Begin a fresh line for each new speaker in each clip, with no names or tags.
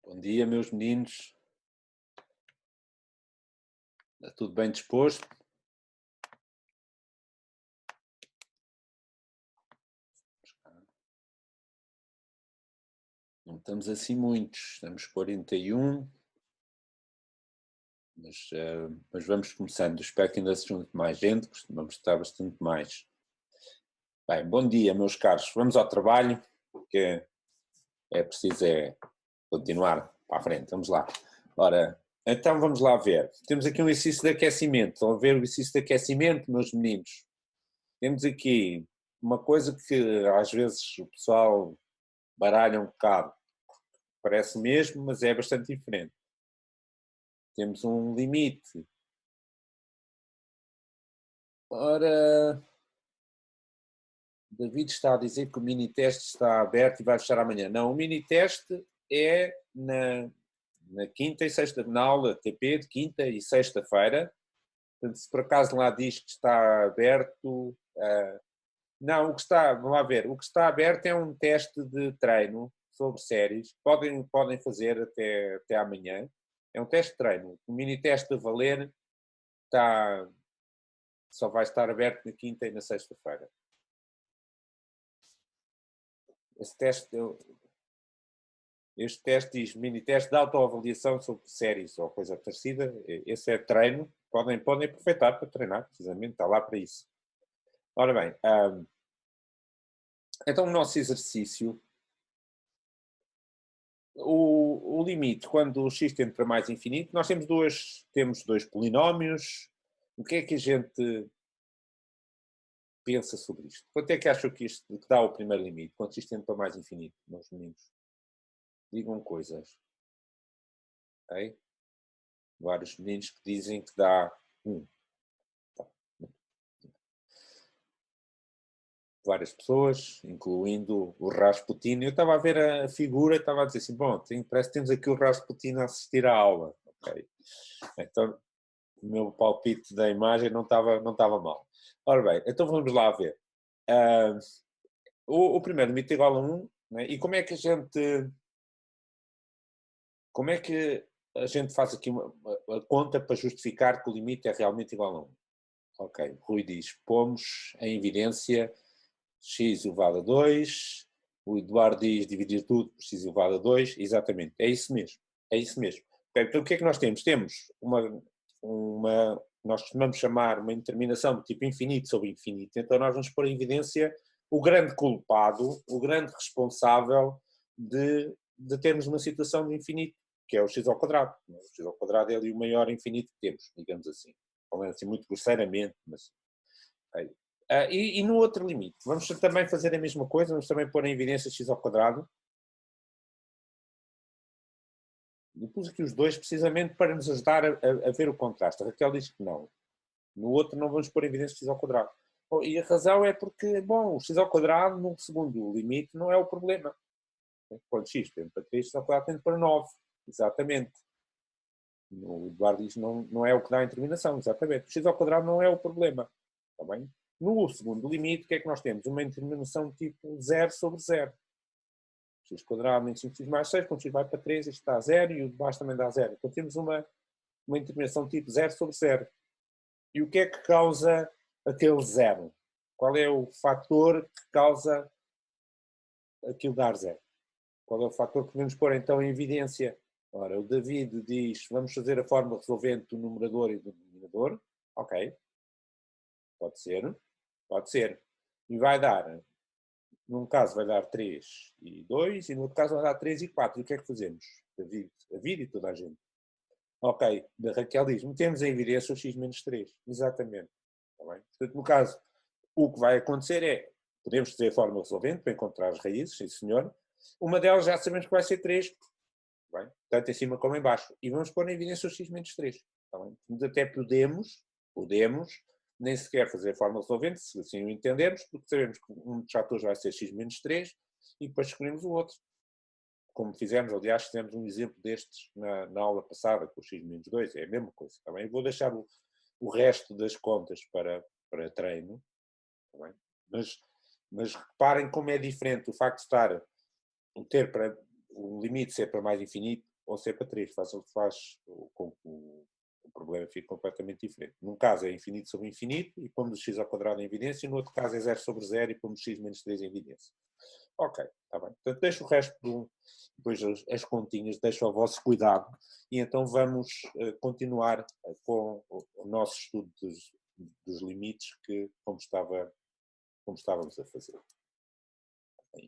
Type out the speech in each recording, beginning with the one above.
Bom dia, meus meninos. Está tudo bem disposto? Não estamos assim muitos, estamos 41, mas vamos começando. Espero que ainda se junte mais gente, costumamos estar bastante mais. Bem, bom dia, meus caros. Vamos ao trabalho, porque é preciso continuar para a frente. Vamos lá. Ora, então vamos lá ver. Temos aqui um exercício de aquecimento. Estão a ver o exercício de aquecimento, meus meninos? Temos aqui uma coisa que às vezes o pessoal baralha um bocado. Parece o mesmo, mas é bastante diferente. Temos um limite. Ora, David está a dizer que o mini teste está aberto e vai fechar amanhã. Não, o mini teste é na quinta e sexta, na aula TP de quinta e sexta-feira. Portanto, se por acaso lá diz que está aberto, não, vamos lá ver, o que está aberto é um teste de treino sobre séries. Podem fazer até amanhã. É um teste de treino. O mini teste a valer está, só vai estar aberto na quinta e na sexta-feira. Este teste diz mini teste de autoavaliação sobre séries ou coisa parecida. Esse é treino. Podem aproveitar para treinar, precisamente, está lá para isso. Ora bem, então o nosso exercício, o limite, quando o x tende para mais infinito, nós temos dois polinómios. O que é que a gente pensa sobre isto? Quanto é que acham que isto que dá o primeiro limite? Quando x tende para mais infinito, meus meninos? Digam coisas. Okay? Vários meninos que dizem que dá 1. Várias pessoas, incluindo o Rasputin. Eu estava a ver a figura e estava a dizer assim, bom, parece que temos aqui o Rasputin a assistir à aula. Okay. Então, o meu palpite da imagem não estava mal. Ora bem, então vamos lá ver. O primeiro limite é igual a 1, né? E como é que a gente faz aqui a conta para justificar que o limite é realmente igual a 1? Ok, Rui diz, pomos em evidência x elevado a 2, o Eduardo diz dividir tudo por x elevado a 2, exatamente, é isso mesmo, é isso mesmo. Okay, então o que é que nós temos? Temos nós costumamos chamar uma indeterminação de tipo infinito sobre infinito, então nós vamos pôr em evidência o grande culpado, o grande responsável de termos uma situação de infinito, que é o x ao quadrado. O x ao quadrado é ali o maior infinito que temos, digamos assim. Falando assim muito grosseiramente, mas... Okay. E no outro limite, vamos também fazer a mesma coisa, vamos também pôr em evidência x ao quadrado. Eu pus aqui os dois precisamente para nos ajudar a ver o contraste. A Raquel diz que não. No outro não vamos pôr em evidência x ao quadrado. Bom, e a razão é porque, bom, o x ao quadrado, no segundo limite, não é o problema. Quando x tende para 3, x ao quadrado tende para 9. Exatamente. O Eduardo diz que não é o que dá a determinação. Exatamente. O x ao quadrado não é o problema. Está bem? No segundo limite, o que é que nós temos? Uma determinação tipo 0 sobre 0. X quadrado menos 5x mais 6, quando x vai para 3, isto dá 0 e o de baixo também dá 0. Então temos uma determinação tipo 0 sobre 0. E o que é que causa aquele 0? Qual é o fator que causa aquilo dar 0? Qual é o fator que podemos pôr então em evidência? Ora, o David diz, vamos fazer a fórmula resolvente do numerador e do denominador. Ok. Pode ser. Pode ser. E vai dar, num caso vai dar 3 e 2, e no outro caso vai dar 3 e 4. E o que é que fazemos? David e toda a gente. Ok, da Raquel diz, metemos em evidência o x menos 3. Exatamente. Tá bem? Portanto, no caso, o que vai acontecer é, podemos fazer a fórmula resolvente para encontrar as raízes, sim senhor. Uma delas já sabemos que vai ser 3, bem? Tanto em cima como em baixo. E vamos pôr em evidência o x menos 3. Tá bem? Até podemos, nem sequer fazer a fórmula resolvente, se assim o entendermos, porque sabemos que um dos fatores vai ser x menos 3 e depois escolhemos o outro. Como fizemos, aliás, fizemos um exemplo destes na aula passada, com o x menos 2, é a mesma coisa. Tá bem? Eu vou deixar o resto das contas para treino, tá bem? Mas reparem como é diferente o facto de ter para o limite ser para mais infinito, ou se é para 3, faz com que o problema fique completamente diferente. Num caso é infinito sobre infinito e pomos o x ao quadrado em evidência, e no outro caso é 0 sobre 0 e pomos x menos 3 em evidência. Ok, está bem. Portanto, deixo o resto, depois as continhas, deixo ao vosso cuidado, e então vamos continuar com o nosso estudo dos limites, como estávamos a fazer.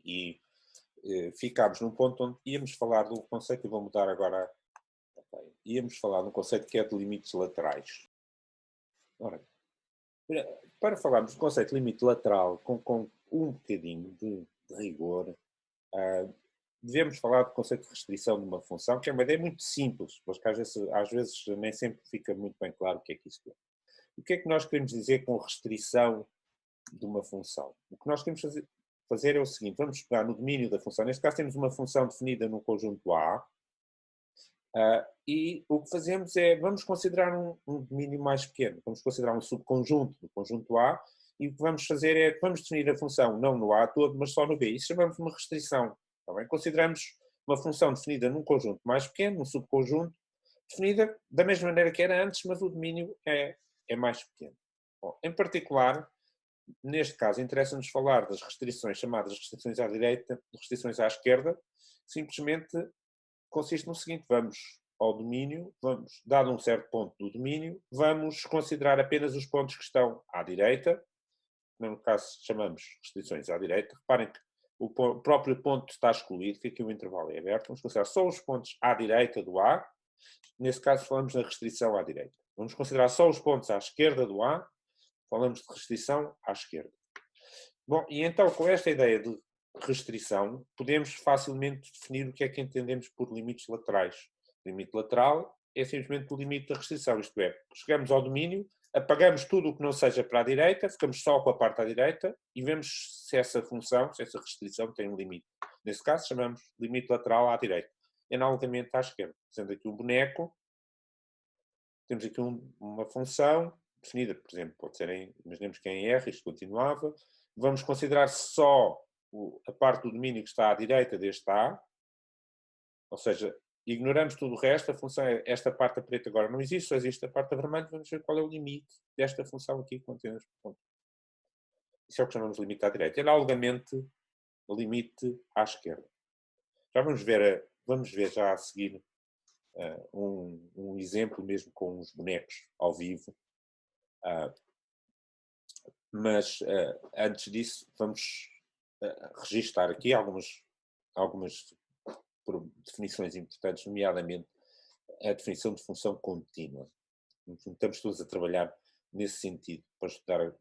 E ficámos num ponto onde íamos falar do conceito, e vou mudar agora, íamos falar de um conceito que é de limites laterais. Ora, para falarmos do conceito de limite lateral com um bocadinho de rigor, devemos falar do conceito de restrição de uma função, que é uma ideia muito simples, mas que às vezes nem sempre fica muito bem claro o que é que isto é. O que é que nós queremos dizer com restrição de uma função? O que nós queremos fazer é o seguinte: vamos pegar no domínio da função. Neste caso temos uma função definida no conjunto A, e o que fazemos é, vamos considerar um domínio mais pequeno, vamos considerar um subconjunto do conjunto A, e o que vamos fazer é, vamos definir a função não no A todo, mas só no B. Isso chamamos de uma restrição. Tá bem? Consideramos uma função definida num conjunto mais pequeno, um subconjunto, definida da mesma maneira que era antes, mas o domínio é mais pequeno. Bom, em particular, neste caso, interessa-nos falar das restrições chamadas restrições à direita e restrições à esquerda. Simplesmente consiste no seguinte: vamos ao domínio, dado um certo ponto do domínio, vamos considerar apenas os pontos que estão à direita, no caso chamamos restrições à direita. Reparem que o próprio ponto está excluído, que aqui o intervalo é aberto. Vamos considerar só os pontos à direita do A. Nesse caso falamos da restrição à direita. Vamos considerar só os pontos à esquerda do A. Falamos de restrição à esquerda. Bom, e então com esta ideia de restrição, podemos facilmente definir o que é que entendemos por limites laterais. O limite lateral é simplesmente o limite da restrição, isto é, chegamos ao domínio, apagamos tudo o que não seja para a direita, ficamos só com a parte à direita e vemos se essa função, se essa restrição tem um limite. Nesse caso chamamos limite lateral à direita, e analogamente à esquerda. Sendo aqui um boneco, temos aqui uma função definida, por exemplo, pode ser imaginemos que é em R, isto continuava. Vamos considerar só a parte do domínio que está à direita deste A, ou seja, ignoramos tudo o resto, a função é esta parte a preta agora não existe, só existe a parte a vermelho, vamos ver qual é o limite desta função aqui que contém este ponto. Isso é o que chamamos de limite à direita. E analogamente, o limite à esquerda. Já vamos ver já a seguir um exemplo mesmo com os bonecos ao vivo. Mas antes disso, vamos registar aqui algumas definições importantes, nomeadamente a definição de função contínua. Estamos todos a trabalhar nesse sentido para estudar a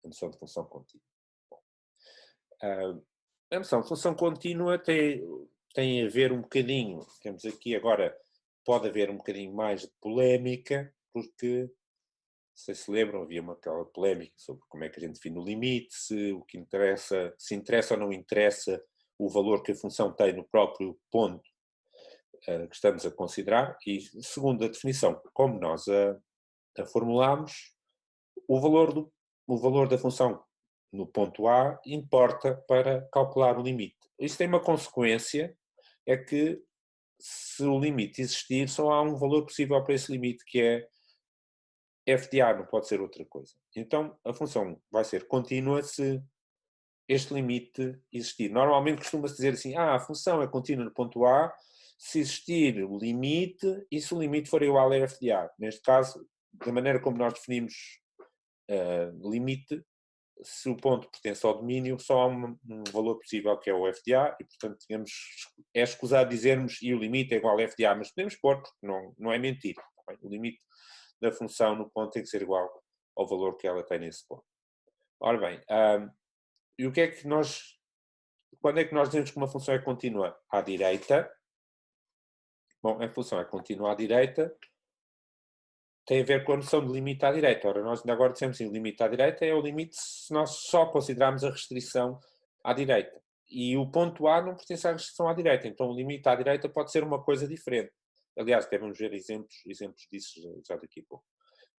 noção de função contínua. Bom, a noção de função contínua tem a ver um bocadinho, temos aqui agora, pode haver um bocadinho mais de polémica, porque se lembram, havia aquela polémica sobre como é que a gente define o limite, se interessa ou não interessa o valor que a função tem no próprio ponto que estamos a considerar, e segundo a definição, como nós a formulámos, o valor da função no ponto A importa para calcular o limite. Isso tem uma consequência, é que se o limite existir, só há um valor possível para esse limite, que é f de A, não pode ser outra coisa. Então, a função vai ser contínua se este limite existir. Normalmente costuma-se dizer assim, a função é contínua no ponto A se existir o limite e se o limite for igual a f de A. Neste caso, da maneira como nós definimos limite, se o ponto pertence ao domínio, só há um valor possível que é o f de A e, portanto, digamos, é escusado dizermos e o limite é igual a f de A, mas podemos pôr, porque não é mentira. Tá, o limite da função no ponto tem que ser igual ao valor que ela tem nesse ponto. Ora bem, e o que é que quando é que nós dizemos que uma função é contínua à direita? Bom, a função é contínua à direita, tem a ver com a noção de limite à direita. Ora, nós ainda agora dissemos que o limite à direita é o limite se nós só considerarmos a restrição à direita. E o ponto A não pertence à restrição à direita, então o limite à direita pode ser uma coisa diferente. Aliás, até vamos ver exemplos disso já daqui a pouco.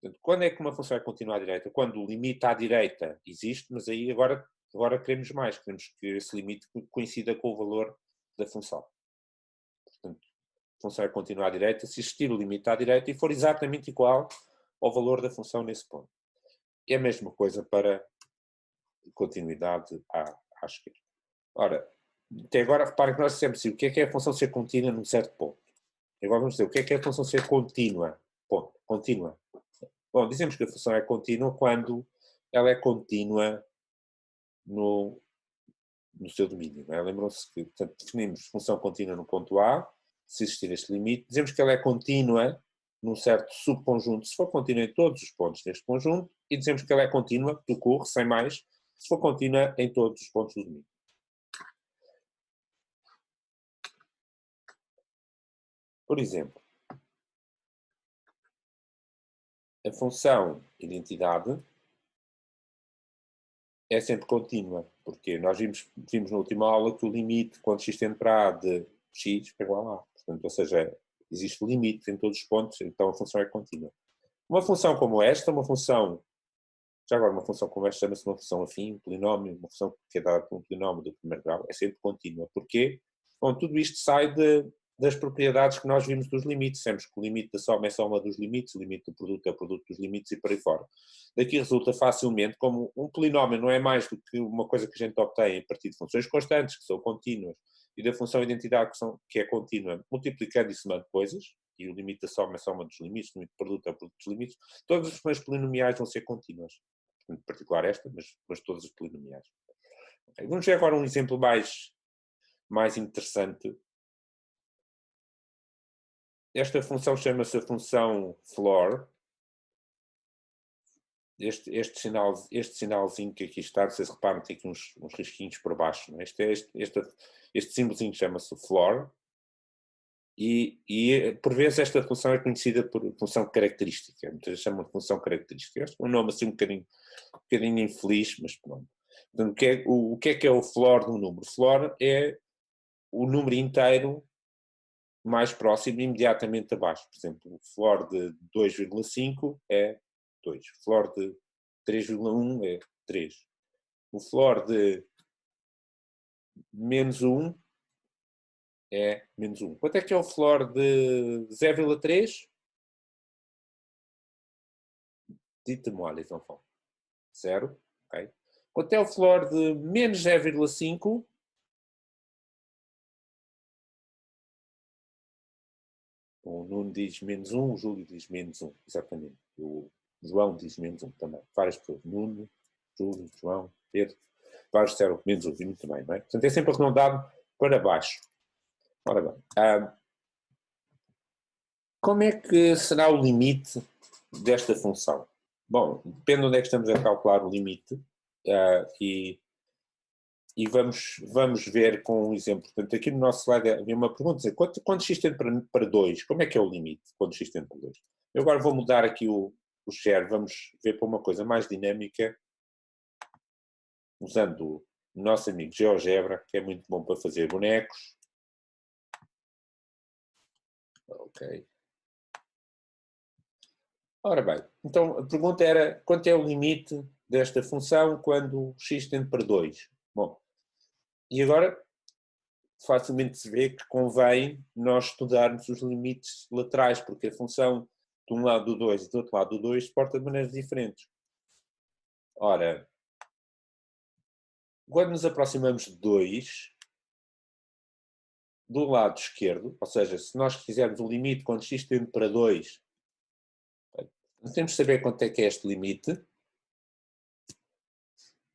Portanto, quando é que uma função é contínua à direita? Quando o limite à direita existe, mas aí agora queremos mais, queremos que esse limite coincida com o valor da função. Portanto, função é contínua à direita se existir o limite à direita e for exatamente igual ao valor da função nesse ponto. É a mesma coisa para continuidade à esquerda. Ora, até agora reparem que nós dissemos assim, o que é a função ser contínua num certo ponto. Agora vamos dizer o que é a função ser contínua. Ponto. Contínua. Bom, dizemos que a função é contínua quando ela é contínua no seu domínio. Não é? Lembram-se que, portanto, definimos função contínua no ponto A, se existir este limite, dizemos que ela é contínua num certo subconjunto, se for contínua em todos os pontos deste conjunto, e dizemos que ela é contínua, do curso, sem mais, se for contínua em todos os pontos do domínio. Por exemplo, a função identidade é sempre contínua, porque nós vimos na última aula que o limite, quando x tende para A de x, é igual a A. Portanto, ou seja, existe limite em todos os pontos, então a função é contínua. Uma função como esta, uma função como esta chama-se uma função afim, um polinómio, uma função que é dada por um polinómio do primeiro grau, é sempre contínua. Porquê? Bom, tudo isto sai das propriedades que nós vimos dos limites. Sempre que o limite da soma é soma dos limites, o limite do produto é o produto dos limites e por aí fora. Daqui resulta facilmente como um polinómio não é mais do que uma coisa que a gente obtém a partir de funções constantes, que são contínuas, e da função identidade, que é contínua, multiplicando e somando coisas, e o limite da soma é soma dos limites, o limite do produto é o produto dos limites, todas as funções polinomiais vão ser contínuas. Em particular esta, mas todas as polinomiais. Okay. Vamos ver agora um exemplo mais interessante. Esta função chama-se a função floor. Este sinalzinho que aqui está, vocês reparam, tem aqui uns risquinhos por baixo. Não é? Este símbolozinho chama-se floor. E, por vezes, esta função é conhecida por função característica. Muitas vezes chamam de função característica. Acho que é um nome assim um bocadinho infeliz, mas pronto. Portanto, o que é o floor do número? Floor é o número inteiro mais próximo, imediatamente abaixo. Por exemplo, o floor de 2,5 é 2. O floor de 3,1 é 3. O floor de menos 1 é menos 1. Quanto é que é o floor de 0,3? Dites-moi, les enfants. 0. Okay. Quanto é o floor de menos 0,5? O Nuno diz menos 1, o Júlio diz menos 1, exatamente. O João diz menos 1 também. Várias pessoas. Nuno, Júlio, João, Pedro. Vários disseram menos 1 e muito bem, não é? Portanto, é sempre arredondado para baixo. Ora bem. Como é que será o limite desta função? Bom, depende de onde é que estamos a calcular o limite. E vamos ver com um exemplo. Portanto, aqui no nosso slide havia uma pergunta, quando x tende para 2, como é que é o limite quando x tende para 2? Eu agora vou mudar aqui o share, vamos ver para uma coisa mais dinâmica, usando o nosso amigo GeoGebra, que é muito bom para fazer bonecos. Ok. Ora bem, então a pergunta era, quanto é o limite desta função quando x tende para 2? Bom, e agora facilmente se vê que convém nós estudarmos os limites laterais, porque a função de um lado do 2 e do outro lado do 2 se porta de maneiras diferentes. Ora, quando nos aproximamos de 2, do lado esquerdo, ou seja, se nós quisermos o limite quando x tende para 2, nós temos que saber quanto é que é este limite.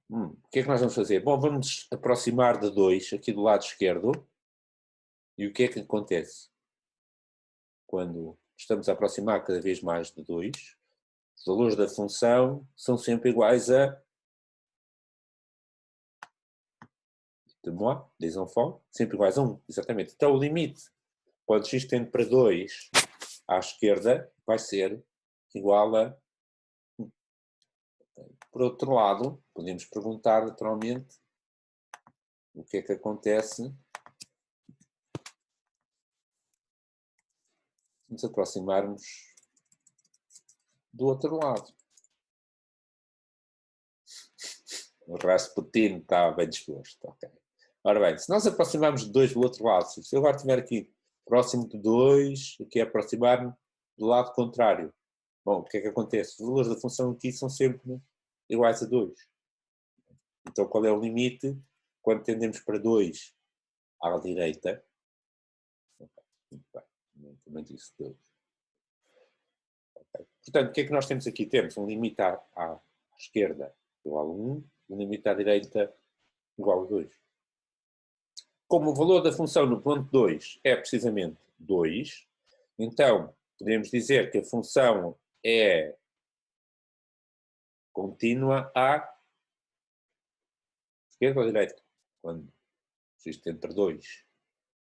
O que é que nós vamos fazer? Bom, vamos aproximar de 2 aqui do lado esquerdo. E o que é que acontece? Quando estamos a aproximar cada vez mais de 2, os valores da função são sempre iguais a de moi, des enfants, sempre iguais a 1, exatamente. Então o limite, quando x tende para 2 à esquerda, vai ser igual a 1. Por outro lado, podemos perguntar naturalmente o que é que acontece se nos aproximarmos do outro lado. O Rasputin está bem disposto. Okay. Ora bem, se nós aproximarmos de 2 do outro lado, se eu agora tiver aqui próximo de 2, aqui é aproximar-me do lado contrário. Bom, o que é que acontece? Os valores da função aqui são sempre iguais a 2. Então, qual é o limite? Quando tendemos para 2 à direita, muito bem, também disse 2. Okay. Portanto, o que é que nós temos aqui? Temos um limite à esquerda igual a 1, um limite à direita igual a 2. Como o valor da função no ponto 2 é precisamente 2, então podemos dizer que a função é contínua à esquerda ou à direita? Quando existe entre 2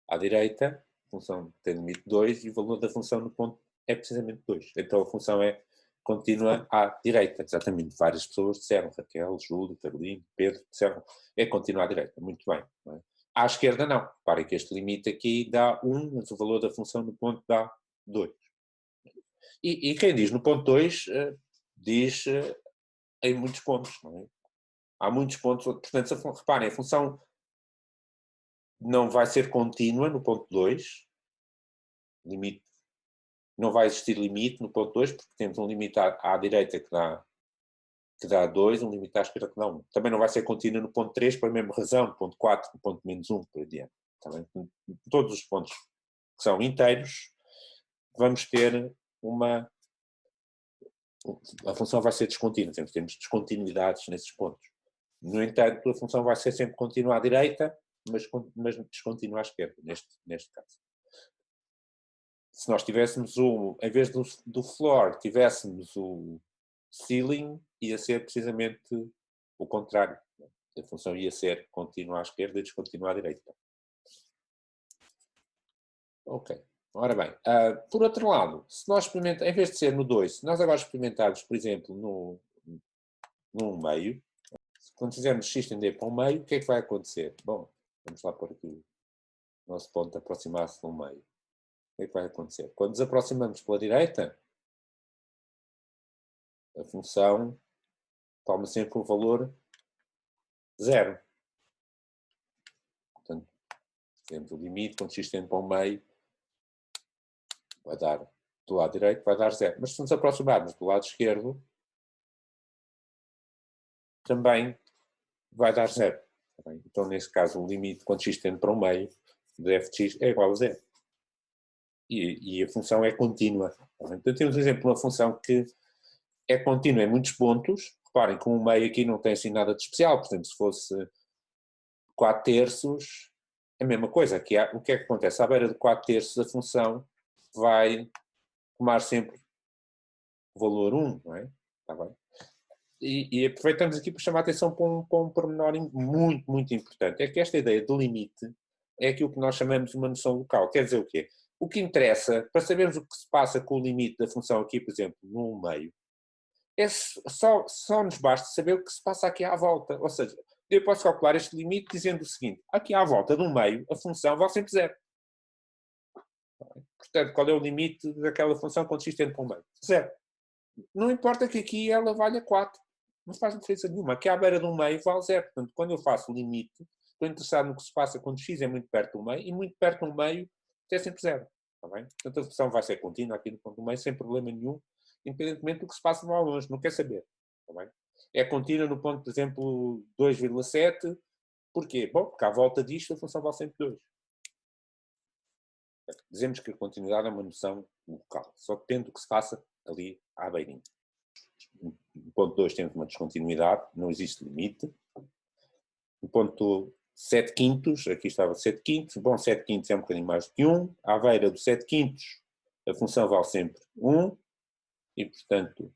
à direita, a função tem limite 2 e o valor da função no ponto é precisamente 2. Então a função é contínua à direita. Exatamente. Várias pessoas disseram, Raquel, Júlio, Carolina, Pedro, disseram, é contínua à direita. Muito bem. Não é? À esquerda não. Reparem que este limite aqui dá 1, mas o valor da função no ponto dá 2. E quem diz no ponto 2, diz em muitos pontos. Não é? Há muitos pontos. Portanto, reparem, a função não vai ser contínua no ponto 2. Limite. Não vai existir limite no ponto 2, porque temos um limite à direita que dá 2, um limite à esquerda que dá 1. Também não vai ser contínua no ponto 3, pela mesma razão, no ponto 4, no ponto menos 1, por adiante. Também, todos os pontos que são inteiros, vamos ter a função vai ser descontínua, temos descontinuidades nesses pontos. No entanto, a função vai ser sempre contínua à direita, mas descontínua à esquerda, neste caso. Se nós tivéssemos em vez do floor, tivéssemos o ceiling, ia ser precisamente o contrário. A função ia ser contínua à esquerda e descontínua à direita. Ok. Ora bem, por outro lado, se nós experimentarmos, em vez de ser no 2, se nós agora experimentarmos, por exemplo, no meio, quando fizermos x tender para o meio, o que é que vai acontecer? Bom, vamos lá pôr aqui o nosso ponto aproximar-se do meio. O que é que vai acontecer? Quando nos aproximamos pela direita, a função toma sempre o valor 0. Portanto, temos o limite, quando x tende para o meio, vai dar, do lado direito, vai dar 0. Mas se nos aproximarmos do lado esquerdo, também vai dar 0. Então, nesse caso, o limite, quando x tende para o meio, de f de x é igual a 0. E a função é contínua. Então, temos, por exemplo, uma função que é contínua em muitos pontos. Reparem que o meio aqui não tem assim nada de especial. Por exemplo, se fosse 4 terços, é a mesma coisa. Aqui o que é que acontece? À beira de 4 terços, a função vai tomar sempre o valor 1, não é? Está bem? E aproveitamos aqui para chamar a atenção para um pormenor muito, muito importante. É que esta ideia de limite é aquilo que nós chamamos de uma noção local. Quer dizer o quê? O que interessa, para sabermos o que se passa com o limite da função aqui, por exemplo, no meio, é só nos basta saber o que se passa aqui à volta. Ou seja, eu posso calcular este limite dizendo o seguinte: aqui à volta do meio, a função vale sempre 0. Portanto, qual é o limite daquela função consistente para o meio? 0. Não importa que aqui ela valha 4. Não faz diferença nenhuma. Aqui à beira do meio vale 0. Portanto, quando eu faço o limite, estou interessado no que se passa quando x é muito perto do meio, e muito perto do meio é sempre 0. Está bem? Portanto, a função vai ser contínua aqui no ponto do meio, sem problema nenhum, independentemente do que se passa lá longe. Não quer saber. Está bem? É contínua no ponto, por exemplo, 2,7. Porquê? Bom, porque à volta disto a função vale sempre 2. Dizemos que a continuidade é uma noção local. Só depende do que se passa ali à beirinha. No ponto 2 temos uma descontinuidade, não existe limite. No ponto 7 quintos, aqui estava 7 quintos, bom, 7 quintos é um bocadinho mais do que 1, à beira do 7 quintos a função vale sempre 1, e portanto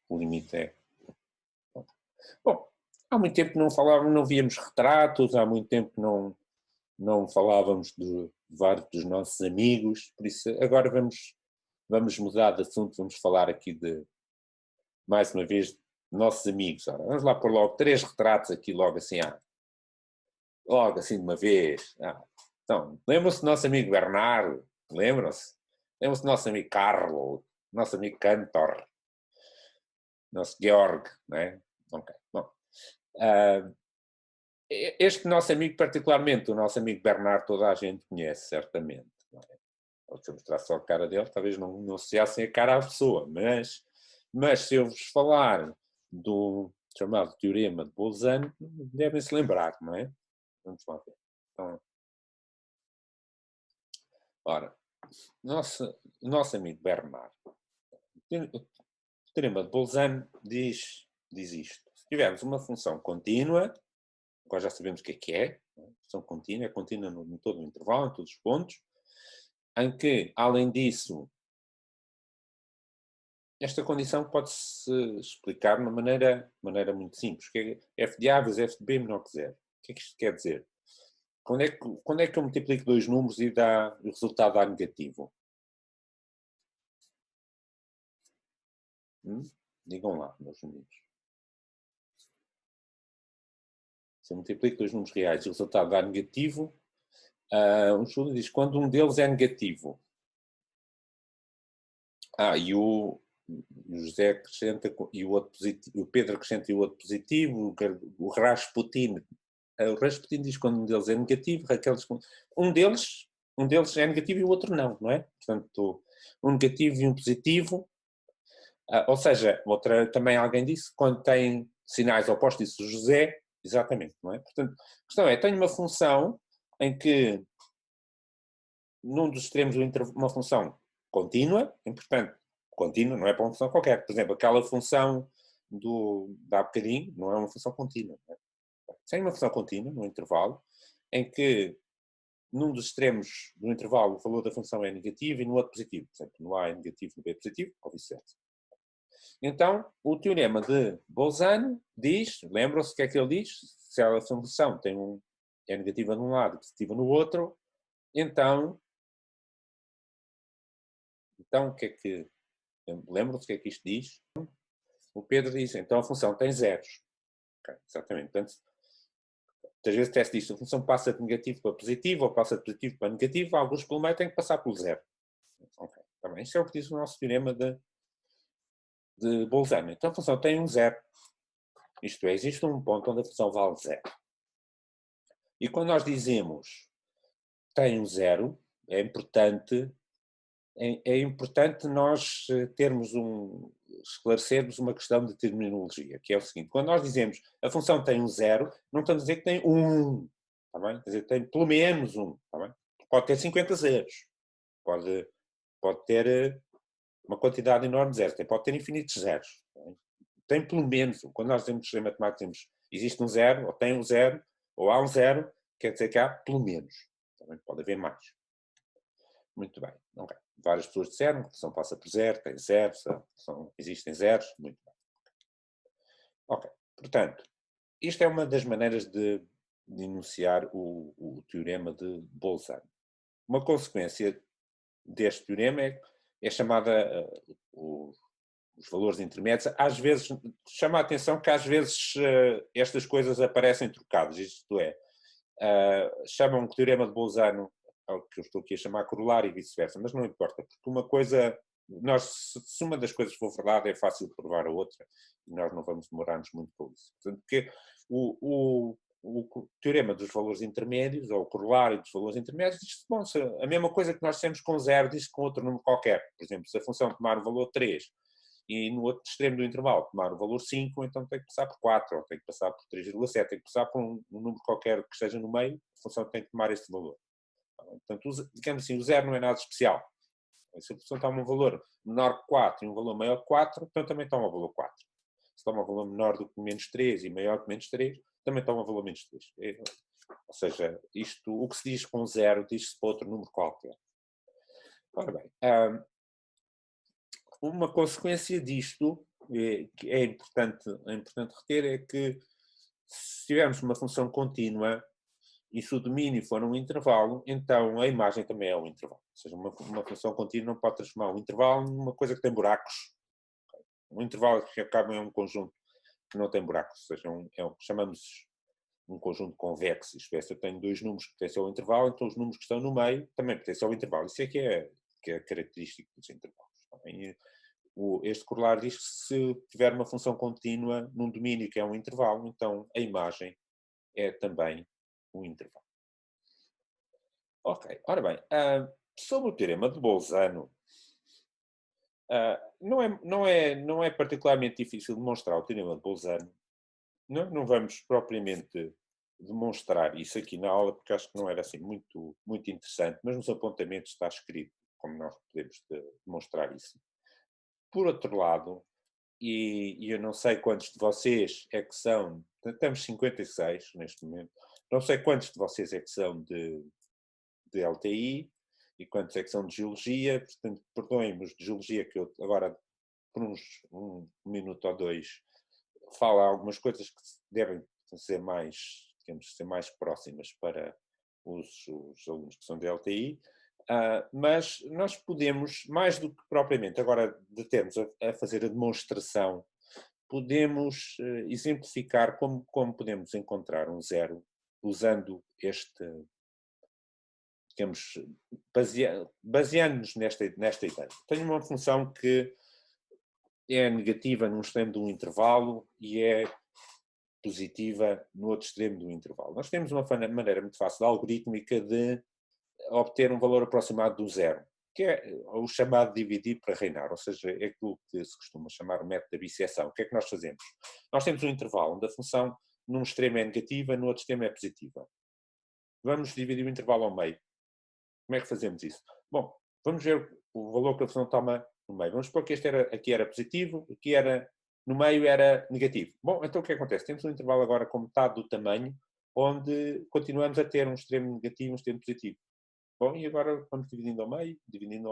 o limite é... Bom, há muito tempo que não víamos retratos, há muito tempo que não falávamos de vários dos nossos amigos, por isso agora vamos mudar de assunto, vamos falar aqui mais uma vez, nossos amigos. Ora, vamos lá pôr logo 3 retratos aqui, logo assim de uma vez. Então, lembram-se do nosso amigo Bernardo? Lembram-se? Lembram-se do nosso amigo Carlo? Nosso amigo Cantor? Nosso Georg, não é? Ok, bom. Este nosso amigo, particularmente, o nosso amigo Bernardo, toda a gente conhece, certamente. Não é? Se eu mostrar só a cara dele, talvez não associassem a cara à pessoa, mas se eu vos falar do chamado Teorema de Bolzano, devem se lembrar, não é? Vamos lá ver. Então, ora, nosso amigo Bernardo, o Teorema de Bolzano diz isto. Se tivermos uma função contínua, agora já sabemos o que é, função contínua, é contínua em todo o intervalo, em todos os pontos, em que, além disso, esta condição pode-se explicar de uma maneira muito simples, que é f de A vezes f de B menor que zero. O que é que isto quer dizer? Quando é que eu multiplico dois números e o resultado dá negativo? Digam lá, meus amigos. Se eu multiplico dois números reais e o resultado dá negativo, o estudo diz quando um deles é negativo. E o José acrescenta e o outro positivo, o Pedro acrescenta e o outro positivo, o Rasputin diz quando um deles é negativo, Raquel diz que um deles é negativo e o outro não é? Portanto, um negativo e um positivo, ou seja, também alguém disse, quando tem sinais opostos, disse o José, exatamente, não é? Portanto, a questão é, tenho uma função em que num dos extremos uma função contínua, importante, contínua, não é para uma função qualquer. Por exemplo, aquela função da há bocadinho não é uma função contínua. Não é? Tem uma função contínua, no intervalo, em que num dos extremos do intervalo o valor da função é negativo e no outro positivo. Por exemplo, no A é negativo, no B é positivo, ou vice-versa. Então, o teorema de Bolzano diz, lembram-se o que é que ele diz? Se a função é negativa num lado e positiva no outro, então o que é que... Lembram-se o que é que isto diz? O Pedro diz, então a função tem zeros. Okay, exatamente. Portanto, muitas vezes teste isto, a função passa de negativo para positivo, ou passa de positivo para negativo, alguns pelo meio têm que passar pelo zero. Okay, também. Isto é o que diz o nosso teorema de Bolzano. Então a função tem um zero. Isto é, existe um ponto onde a função vale zero. E quando nós dizemos tem um zero, é importante nós esclarecermos uma questão de terminologia, que é o seguinte: quando nós dizemos a função tem um zero, não estamos a dizer que tem um, está bem? Quer dizer, tem pelo menos um, está bem? Pode ter 50 zeros, pode ter uma quantidade enorme de zeros, pode ter infinitos zeros, tem pelo menos um. Quando nós dizemos em matemática, dizemos existe um zero, ou tem um zero, ou há um zero, quer dizer que há pelo menos, também pode haver mais. Muito bem. Okay. Várias pessoas disseram que a função passa por zero, tem zero, existem zeros. Muito bem. Ok. Portanto, isto é uma das maneiras de enunciar o teorema de Bolzano. Uma consequência deste teorema é chamada os valores intermédios. Às vezes, chama a atenção que às vezes estas coisas aparecem trocadas. Isto é, chamam o teorema de Bolzano ao que eu estou aqui a chamar corolário e vice-versa, mas não importa, porque uma coisa, se uma das coisas for verdade, é fácil provar a outra, e nós não vamos demorar-nos muito com isso. Portanto, porque o teorema dos valores intermédios, ou o corolário dos valores intermédios, diz bom, a mesma coisa que nós temos com zero, diz com outro número qualquer. Por exemplo, se a função tomar o valor 3 e no outro extremo do intervalo tomar o valor 5, então tem que passar por 4, ou tem que passar por 3,7, tem que passar por um número qualquer que esteja no meio, a função tem que tomar esse valor. Portanto, digamos assim, o zero não é nada especial. Se a função toma um valor menor que 4 e um valor maior que 4, então também toma o valor 4. Se toma um valor menor do que menos 3 e maior que menos 3, também toma o valor menos 3. Ou seja, o que se diz com zero diz-se para outro número qualquer. Ora bem, uma consequência disto, que é importante reter, é que se tivermos uma função contínua, e se o domínio for um intervalo, então a imagem também é um intervalo. Ou seja, uma função contínua não pode transformar um intervalo numa coisa que tem buracos. Um intervalo que acaba em um conjunto que não tem buracos. Ou seja, é o que chamamos um conjunto convexo. Isto é, se eu tenho dois números que pertencem ao intervalo, então os números que estão no meio também pertencem ao intervalo. Isso é que é característico dos intervalos. Este corolário diz que se tiver uma função contínua num domínio que é um intervalo, então a imagem é também um intervalo. Ok, ora bem, sobre o teorema de Bolzano, não é particularmente difícil demonstrar o teorema de Bolzano. Não vamos propriamente demonstrar isso aqui na aula, porque acho que não era assim muito, muito interessante, mas nos apontamentos está escrito como nós podemos demonstrar isso. Por outro lado, e eu não sei quantos de vocês é que são, temos 56 neste momento, não sei quantos de vocês é que são de LTI e quantos é que são de Geologia, portanto, perdoem-me os de Geologia, que eu agora, por um minuto ou dois, falo algumas coisas que devem ser mais, digamos, ser mais próximas para os alunos que são de LTI, mas nós podemos, mais do que propriamente agora de termos a fazer a demonstração, podemos exemplificar como podemos encontrar um zero usando este, digamos, baseando-nos nesta ideia. Tenho uma função que é negativa num extremo de um intervalo e é positiva no outro extremo do intervalo. Nós temos uma maneira muito fácil, algorítmica, de obter um valor aproximado do zero, que é o chamado dividir para reinar, ou seja, é aquilo que se costuma chamar o método da bisseção. O que é que nós fazemos? Nós temos um intervalo onde a função num extremo é negativa, no outro extremo é positiva. Vamos dividir o intervalo ao meio. Como é que fazemos isso? Bom, vamos ver o valor que a função toma no meio. Vamos supor que aqui era positivo, aqui era, no meio era negativo. Bom, então o que acontece? Temos um intervalo agora com metade do tamanho, onde continuamos a ter um extremo negativo e um extremo positivo. Bom, e agora vamos dividindo ao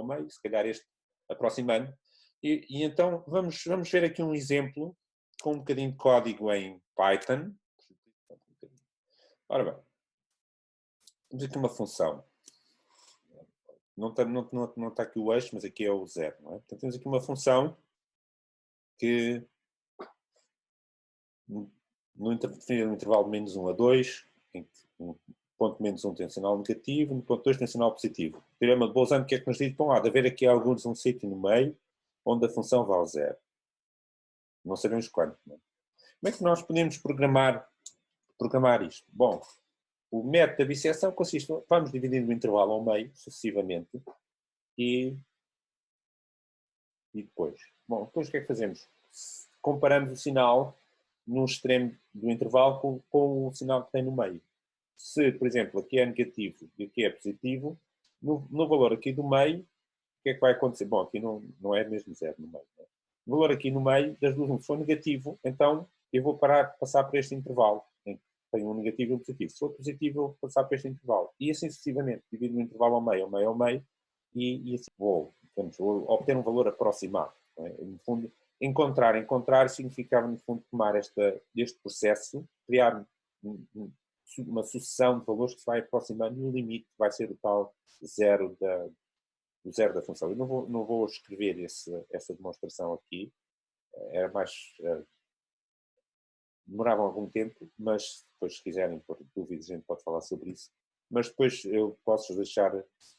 meio, se calhar este aproximando. E então vamos ver aqui um exemplo com um bocadinho de código em Python. Ora bem, temos aqui uma função. Não está aqui o eixo, mas aqui é o zero, não é? Portanto, temos aqui uma função que no intervalo de menos 1 a 2, em que no ponto menos 1 tem um sinal negativo, no ponto 2 tem um sinal positivo. O teorema de Bolzano, o que é que nos diz? Bom, há de haver aqui alguns um sítio no meio onde a função vale zero. Não sabemos quanto. Não é? Como é que nós podemos programar isto? Bom, o método da bisseção consiste, vamos dividindo o intervalo ao meio, sucessivamente, e depois? Bom, depois o que é que fazemos? Comparamos o sinal num extremo do intervalo com o sinal que tem no meio. Se, por exemplo, aqui é negativo e aqui é positivo, no valor aqui do meio, o que é que vai acontecer? Bom, aqui não é mesmo zero no meio. Né? O valor aqui no meio das duas, se for negativo, então eu vou passar por este intervalo. Tenho um negativo e um positivo. Se for positivo, eu vou passar por este intervalo. E assim sucessivamente. Divido o intervalo ao meio, e assim vou obter um valor aproximado. É? No fundo, encontrar significava, no fundo, tomar este processo, criar uma sucessão de valores que se vai aproximando e o limite vai ser o tal zero da função. Eu não vou escrever essa demonstração aqui, era mais... demoravam algum tempo, mas depois, se quiserem pôr dúvidas, a gente pode falar sobre isso. Mas depois eu posso deixar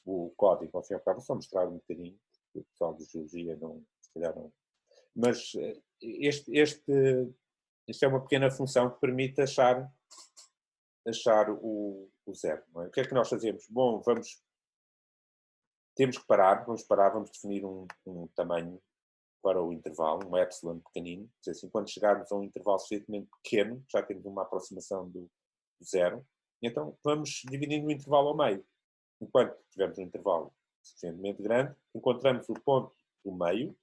o código, ao fim e ao cabo, só mostrar um bocadinho, porque o pessoal de Geologia se calhar não. Mas isto é uma pequena função que permite achar o zero. Não é? O que é que nós fazemos? Bom, temos que parar, vamos definir um tamanho para o intervalo, um epsilon pequenino. Quer dizer, assim, quando chegarmos a um intervalo suficientemente pequeno, já temos uma aproximação do zero, então vamos dividindo o intervalo ao meio. Enquanto tivermos um intervalo suficientemente grande, encontramos o ponto do meio.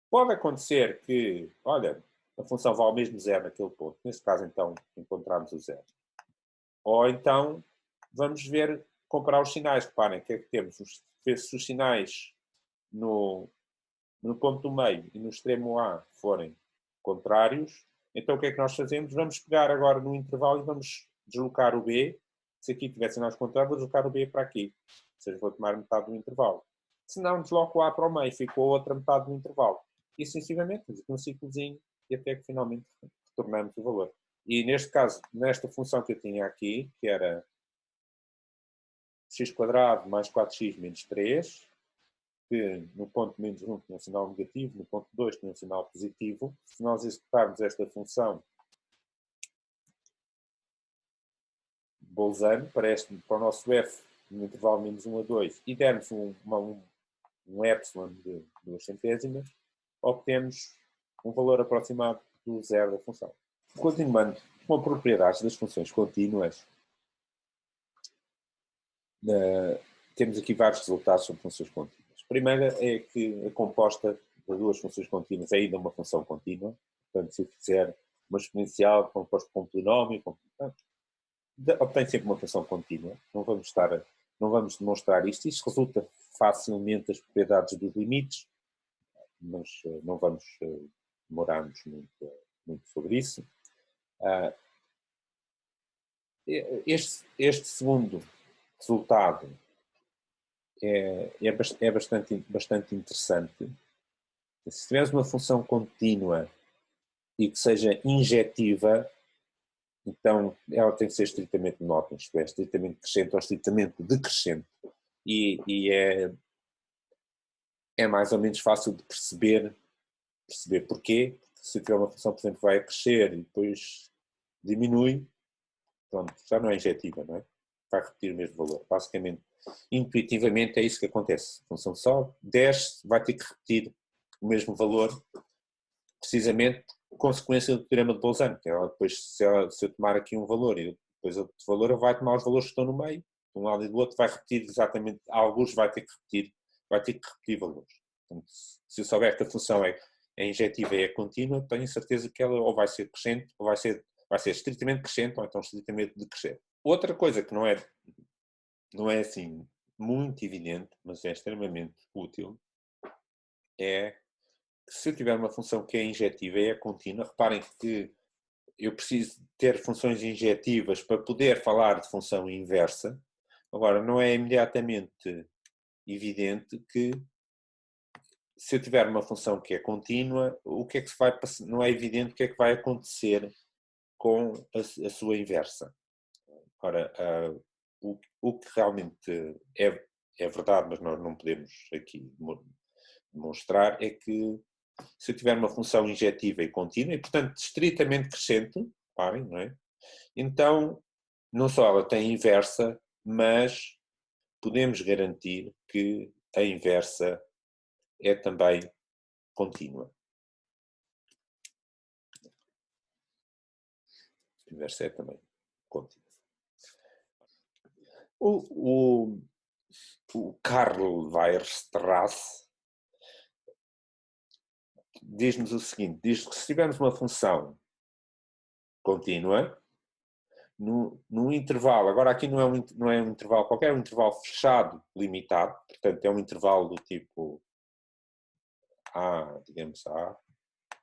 Pode acontecer que, olha, a função vale mesmo zero naquele ponto. Nesse caso, então, encontramos o zero. Ou então, vamos comparar os sinais. Reparem, que é que temos? Se os sinais no ponto do meio e no extremo A forem contrários, então o que é que nós fazemos? Vamos pegar agora no intervalo e vamos deslocar o B. Se aqui tivesse sinais contrários, vou deslocar o B para aqui. Ou seja, vou tomar metade do intervalo. Se não, desloco o A para o meio, ficou a outra metade do intervalo. E sucessivamente, temos aqui um ciclozinho e até que finalmente retornamos o valor. E neste caso, nesta função que eu tinha aqui, que era x² mais 4x menos 3, que no ponto menos 1 tem um sinal negativo, no ponto 2 tem um sinal positivo. Se nós executarmos esta função Bolzano para o nosso f no intervalo menos 1 a 2 e dermos um epsilon de 2 centésimas, obtemos um valor aproximado do zero da função. Continuando com propriedades das funções contínuas, temos aqui vários resultados sobre funções contínuas. A primeira é que a composta de duas funções contínuas é ainda uma função contínua. Portanto, se eu fizer uma exponencial composta com um polinómio, obtém sempre uma função contínua. Não vamos demonstrar isto. Isto resulta facilmente das propriedades dos limites, mas não vamos demorar-nos muito sobre isso. Este segundo resultado é bastante interessante. Se tivermos uma função contínua e que seja injetiva, então ela tem que ser estritamente monótona, isto é, estritamente crescente ou estritamente decrescente. E é mais ou menos fácil de perceber porquê. Porque se tiver uma função, por exemplo, vai crescer e depois diminui, pronto, já não é injetiva, não é? Vai repetir o mesmo valor. Basicamente, intuitivamente é isso que acontece. A função só desce, vai ter que repetir o mesmo valor, precisamente consequência do teorema de Bolzano, que ela depois, se eu tomar aqui um valor e depois outro valor, vai tomar os valores que estão no meio, de um lado e do outro, vai repetir exatamente, alguns vai ter que repetir valores. Portanto, se eu souber que a função é injetiva e é contínua, tenho certeza que ela ou vai ser crescente, ou vai ser estritamente crescente, ou então estritamente decrescente. Outra coisa que não é assim muito evidente, mas é extremamente útil, é que se eu tiver uma função que é injetiva e é contínua, reparem que eu preciso ter funções injetivas para poder falar de função inversa. Agora, não é imediatamente evidente que se eu tiver uma função que é contínua, o que é que se vai passar? Não é evidente o que é que vai acontecer com a sua inversa. Ora, o que realmente é verdade, mas nós não podemos aqui demonstrar, é que se eu tiver uma função injetiva e contínua, e portanto estritamente crescente, parem, não é? Então, não só ela tem inversa, mas podemos garantir que a inversa é também contínua. A inversa é também contínua. O Karl Weierstrass diz-nos o seguinte, diz que se tivermos uma função contínua, num intervalo, agora aqui não é um intervalo qualquer, é um intervalo fechado, limitado, portanto é um intervalo do tipo A, digamos A,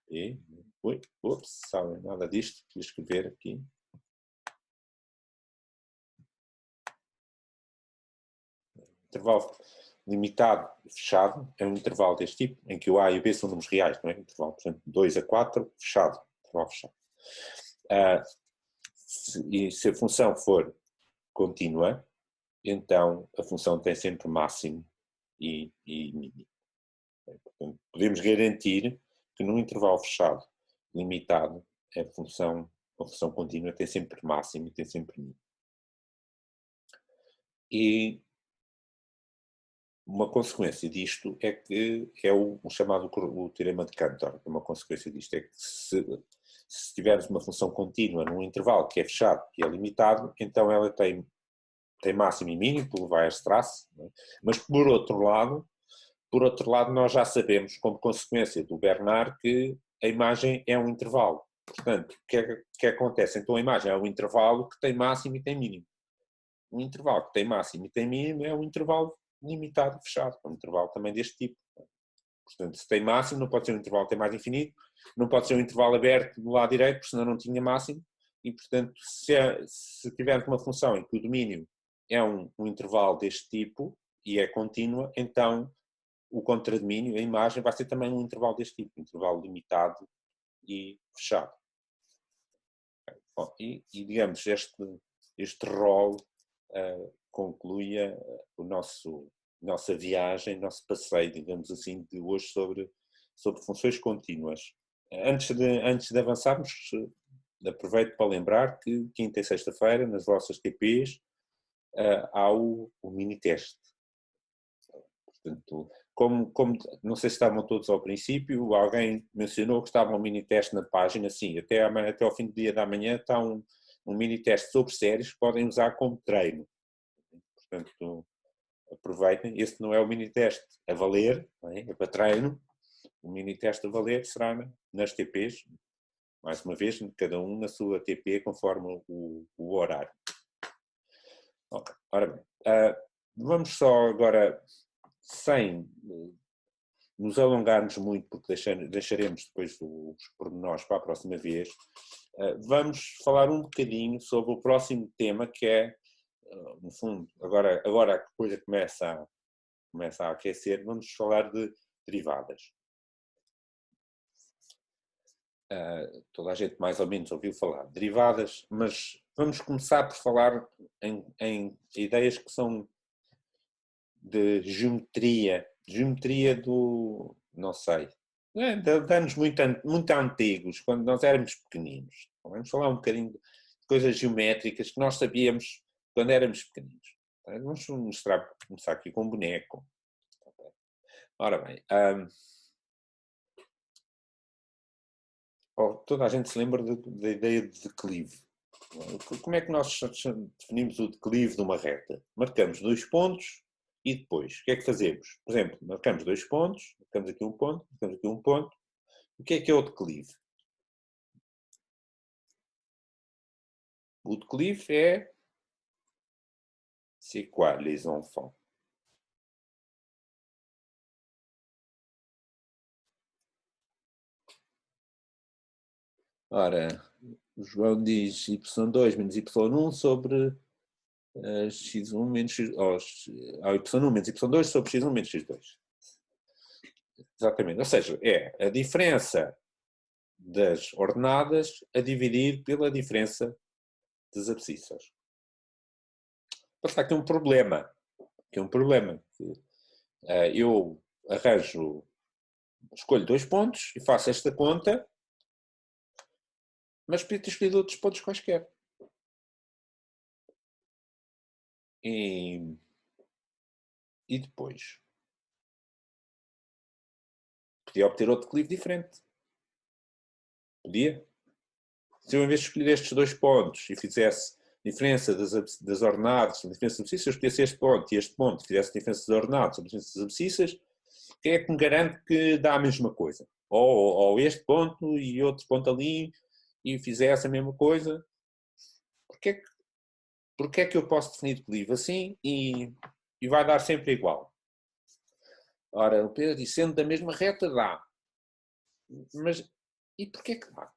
B, sabe nada disto, quis escrever aqui. Intervalo limitado e fechado é um intervalo deste tipo, em que o A e o B são números reais, não é? Intervalo, por exemplo, 2 a 4, fechado, intervalo fechado. E se a função for contínua, então a função tem sempre máximo e mínimo. Portanto, podemos garantir que num intervalo fechado, limitado, a função contínua tem sempre máximo e tem sempre mínimo. Uma consequência disto é que é o chamado o teorema de Cantor. Uma consequência disto é que se tivermos uma função contínua num intervalo que é fechado, que é limitado, então ela tem máximo e mínimo, pelo Weierstrass, não é? Mas por outro lado, nós já sabemos, como consequência do Bernard, que a imagem é um intervalo. Portanto, o que acontece? Então a imagem é um intervalo que tem máximo e tem mínimo. Um intervalo que tem máximo e tem mínimo é um intervalo limitado, fechado, é um intervalo também deste tipo. Portanto, se tem máximo, não pode ser um intervalo que tem mais infinito, não pode ser um intervalo aberto do lado direito, porque senão não tinha máximo, e portanto, se tivermos uma função em que o domínio é um intervalo deste tipo e é contínua, então o contradomínio, a imagem, vai ser também um intervalo deste tipo, um intervalo limitado e fechado. Bom, e digamos, este rol conclui a nossa viagem, nosso passeio, digamos assim, de hoje sobre funções contínuas. Antes de avançarmos, aproveito para lembrar que quinta e sexta-feira, nas vossas TPs, há o mini-teste. Portanto, como não sei se estavam todos ao princípio, alguém mencionou que estava um mini-teste na página, sim, até ao fim do dia da manhã está um mini-teste sobre séries que podem usar como treino. Portanto, aproveitem, esse não é o mini-teste a valer, é para treino, o mini-teste a valer será nas TPs, mais uma vez, cada um na sua TP conforme o horário. Okay. Ora bem, vamos só agora, sem nos alongarmos muito, porque deixaremos depois os pormenores para a próxima vez, vamos falar um bocadinho sobre o próximo tema, que é, no fundo, agora a coisa começa a aquecer, vamos falar de derivadas. Toda a gente mais ou menos ouviu falar de derivadas, mas vamos começar por falar em ideias que são de geometria do, não sei, de anos muito antigos, quando nós éramos pequeninos. Vamos falar um bocadinho de coisas geométricas que nós sabíamos quando éramos pequeninos. Vamos começar aqui com um boneco. Ora bem, toda a gente se lembra da ideia de declive. Como é que nós definimos o declive de uma reta? Marcamos 2 pontos e depois, o que é que fazemos? Por exemplo, marcamos 2 pontos, marcamos aqui um ponto, marcamos aqui um ponto. O que é o declive? O declive é... C'est quoi, les enfants? Ora, o João diz y2 menos y1 sobre x1 menos x... y1 menos y2 sobre x1 menos x2. Exatamente. Ou seja, é a diferença das ordenadas a dividir pela diferença das abscissas. Mas aqui um problema. Eu escolho 2 pontos e faço esta conta, mas podia ter escolhido outros pontos quaisquer. E depois podia obter outro declive diferente. Podia. Se eu, em vez de escolher estes 2 pontos e fizesse diferença das ordenadas, a diferença das abscissas, eu escolhesse este ponto e este ponto, fizesse diferença das ordenadas, a diferença das abscissas, quem é que me garante que dá a mesma coisa? Ou este ponto e outro ponto ali e fizesse a mesma coisa? Porque é que eu posso definir declive assim e vai dar sempre igual? Ora, o Pedro disse, sendo da mesma reta, dá. Mas, e porquê que dá?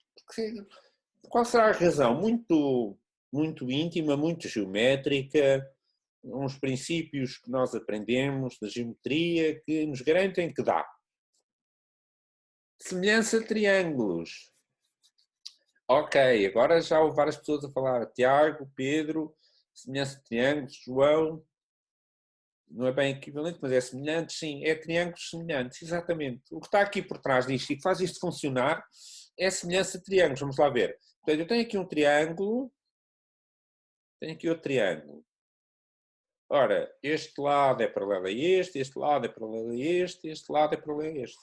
Qual será a razão? Muito, muito íntima, muito geométrica, uns princípios que nós aprendemos da geometria que nos garantem que dá. Semelhança de triângulos. Ok, agora já houve várias pessoas a falar. Tiago, Pedro, semelhança de triângulos, João. Não é bem equivalente, mas é semelhante, sim, é triângulos semelhantes, exatamente. O que está aqui por trás disto e que faz isto funcionar é a semelhança de triângulos. Vamos lá ver. Portanto, eu tenho aqui um triângulo, tenho aqui outro triângulo. Ora, este lado é paralelo a este lado é paralelo a este lado é paralelo a este.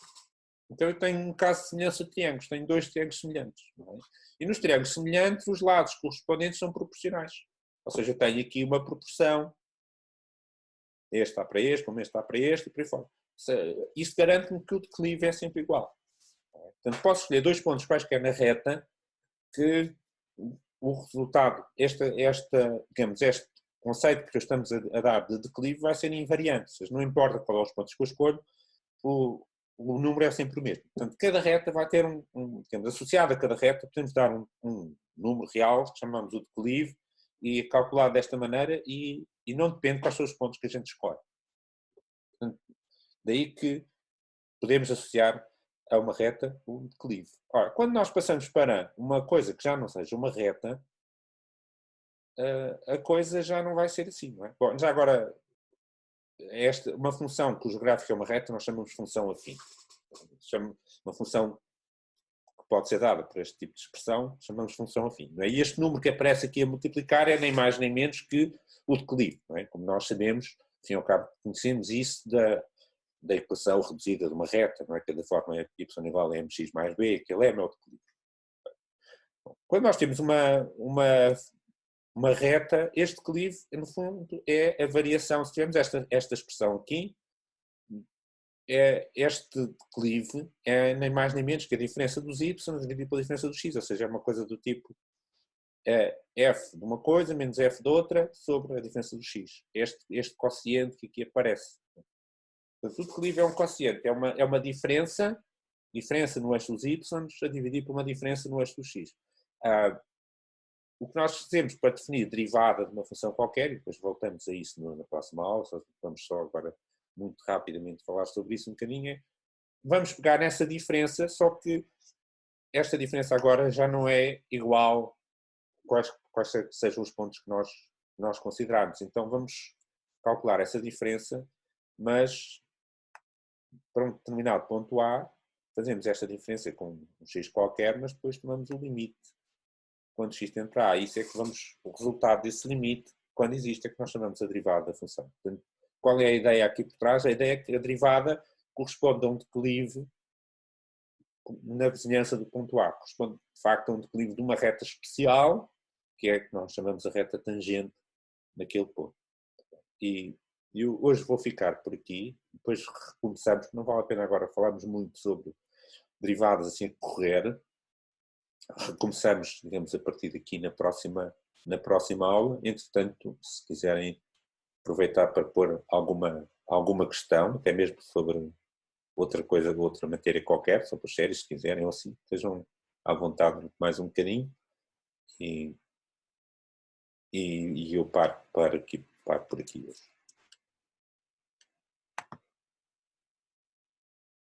Então eu tenho um caso de semelhança de triângulos, tenho 2 triângulos semelhantes. Não é? E nos triângulos semelhantes, os lados correspondentes são proporcionais. Ou seja, eu tenho aqui uma proporção. Este está para este, como este está para este, e por aí fora. Isso garante-me que o declive é sempre igual. Portanto, posso escolher 2 pontos quaisquer na reta que o resultado, digamos, este conceito que estamos a dar de declive vai ser invariante. Ou seja, não importa qual é os pontos que eu escolho, o número é sempre o mesmo. Portanto, cada reta vai ter digamos, associado a cada reta, podemos dar um número real, que chamamos o declive, e calculado desta maneira e não depende quais são os pontos que a gente escolhe. Portanto, daí que podemos associar a uma reta o declive. Ora, quando nós passamos para uma coisa que já não seja uma reta, a coisa já não vai ser assim, não é? Bom, já agora, uma função cujo gráfico é uma reta, nós chamamos de função afim. Uma função pode ser dada por este tipo de expressão, chamamos de função afim. Não é? E este número que aparece aqui a multiplicar é nem mais nem menos que o declive. Não é? Como nós sabemos, enfim, ao cabo, conhecemos isso da equação reduzida de uma reta, não é? Que da forma y igual a mx mais b, aquele é o declive. Quando nós temos uma reta, este declive, no fundo, é a variação. Se tivermos esta expressão aqui, este declive é nem mais nem menos que a diferença dos y dividido pela diferença dos x, ou seja, é uma coisa do tipo f de uma coisa menos f de outra sobre a diferença dos x. Este quociente que aqui aparece. Portanto, o declive é um quociente, é uma diferença no eixo dos y a dividir por uma diferença no eixo dos x. O que nós fazemos para definir derivada de uma função qualquer, e depois voltamos a isso na próxima aula, vamos só agora muito rapidamente falar sobre isso um bocadinho, vamos pegar nessa diferença, só que esta diferença agora já não é igual quais sejam os pontos que nós considerarmos. Então vamos calcular essa diferença, mas para um determinado ponto A, fazemos esta diferença com um x qualquer, mas depois tomamos o limite quando x tende para A. Isso é que o resultado desse limite, quando existe, é que nós chamamos a derivada da função. Portanto, qual é a ideia aqui por trás? A ideia é que a derivada corresponde a um declive na vizinhança do ponto A. Corresponde, de facto, a um declive de uma reta especial, que é a que nós chamamos a reta tangente naquele ponto. E hoje vou ficar por aqui, depois recomeçamos, não vale a pena agora falarmos muito sobre derivadas assim a correr. Recomeçamos, digamos, a partir daqui na próxima aula. Entretanto, se quiserem aproveitar para pôr alguma questão, até mesmo sobre outra coisa, outra matéria qualquer, sobre as séries, se quiserem, ou assim, estejam à vontade mais um bocadinho. E eu paro por aqui hoje.